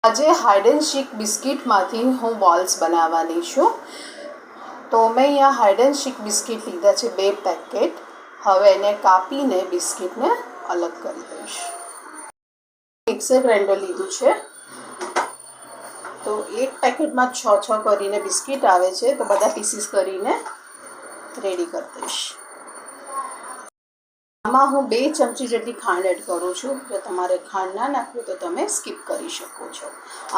આજે hide and seek બિસ્કિટમાંથી હું balls બનાવવાની છું. તો મેં અહીંયા હાઇડ એન્ડ સીક બિસ્કિટ લીધા છે 2 પેકેટ. હવે એને કાપીને બિસ્કિટને અલગ કરી દઈશ. મિક્સર ગ્રાઇન્ડર લીધું છે. તો એક પેકેટમાં 6 કરીને બિસ્કિટ આવે છે, તો બધા પીસીસ કરીને રેડી કરી દઈશ. આમાં હું 2 ચમચી જેટલી ખાંડ એડ કરું છું. જો તમારે ખાંડ ના નાખવી તો તમે સ્કીપ કરી શકો છો.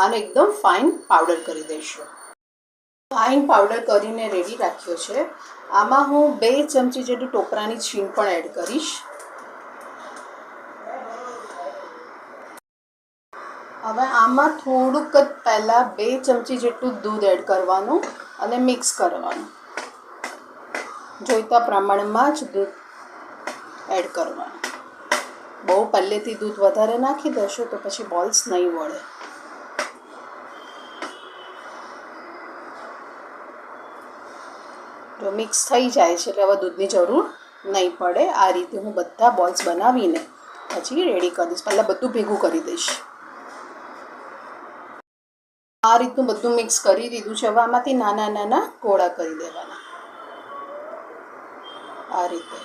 આને એકદમ ફાઇન પાવડર કરી દઈશું. ફાઇન પાવડર કરીને રેડી રાખ્યો છે. આમાં હું 2 ચમચી જેટલી ટોપરાની છીણ પણ એડ કરીશ. હવે આમાં થોડુંક જ પહેલાં 2 ચમચી જેટલું દૂધ એડ કરવાનું અને મિક્સ કરવાનું. જોઈતા પ્રમાણમાં જ દૂધ એડ કરવાનું. બહુ પહેલેથી દૂધ વધારે નાખી દેશો તો પછી બોલ્સ નહીં વળે. જો મિક્સ થઈ જાય છે એટલે હવે દૂધની જરૂર નહીં પડે. આ રીતે હું બધા બોલ્સ બનાવીને પછી રેડી કરી દઈશ. પહેલાં બધું ભેગું કરી દઈશ. આ રીતનું બધું મિક્સ કરી દીધું છે. હવે આમાંથી નાના નાના ગોળા કરી દેવાના. આ રીતે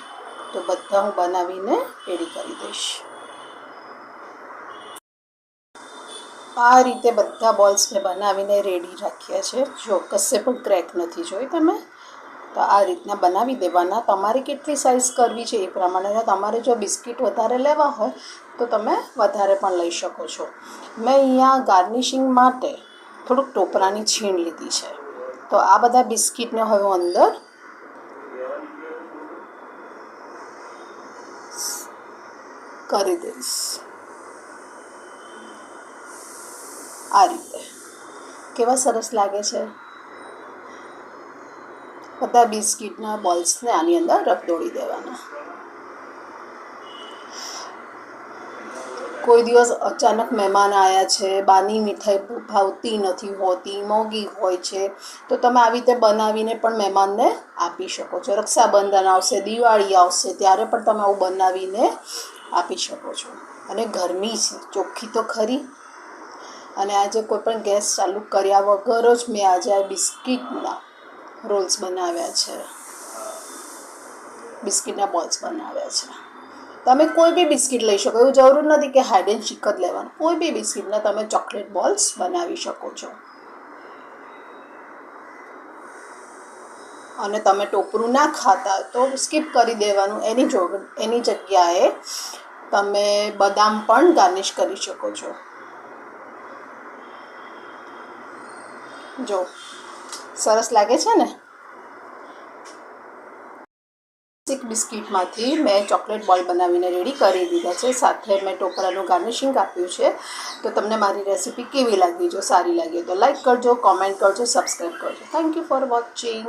તો બધા હું બનાવીને રેડી કરી દઈશ. આ રીતે બધા બોલ્સ મેં બનાવીને રેડી રાખ્યા છે. જો કશે પણ ક્રેક નથી, જોઈ તમે. તો આ રીતના બનાવી દેવાના. તમારે કેટલી સાઇઝ કરવી છે એ પ્રમાણે. તમારે જો બિસ્કિટ વધારે લેવા હોય તો તમે વધારે પણ લઈ શકો છો. મેં અહીંયા ગાર્નિશિંગ માટે થોડુંક ટોપરાની છીણ લીધી છે. તો આ બધા બિસ્કિટને હવે હું અંદર કરી દઈશ. આ રીતે કેવા સરસ લાગે છે. બધા બિસ્કિટના બોલ્સને આની અંદર રગદોળી દેવાના. કોઈ દિવસ અચાનક મહેમાન આવ્યા છે, બહારની મીઠાઈ ભાવતી નથી હોતી, મોંઘી હોય છે, તો તમે આવી રીતે બનાવીને પણ મહેમાનને આપી શકો છો. રક્ષાબંધન આવશે, દિવાળી આવશે, ત્યારે પણ તમે આવું બનાવીને આપી શકો છો. અને ગરમી છે, ચોખ્ખી તો ખરી. અને આજે કોઈ પણ ગેસ ચાલુ કર્યા વગર જ મેં આજે આ બિસ્કિટના રોલ્સ બનાવ્યા છે. બિસ્કિટના બોલ્સ બનાવ્યા છે. તમે કોઈ બી બિસ્કિટ લઈ શકો. એવું જરૂર નથી કે હાઇડ એન્ડ સીક જ લેવાનું. કોઈ બી બિસ્કિટના તમે ચોકલેટ બોલ્સ બનાવી શકો છો. અને તમે ટોપરું ના ખાતા તો સ્કીપ કરી દેવાનું. એની જગ્યાએ તમે બદામ પણ ગાર્નિશ કરી શકો છો. જો સરસ લાગે છે ને. સીક બિસ્કિટમાંથી મેં ચોકલેટ બોલ બનાવીને રેડી કરી દીધા છે. સાથે મેં ટોપરાનું ગાર્નિશિંગ આપ્યું છે. તો તમને મારી રેસીપી કેવી લાગી? જો સારી લાગી તો લાઈક કરજો, કોમેન્ટ કરજો, સબસ્ક્રાઈબ કરજો. Thank you for watching.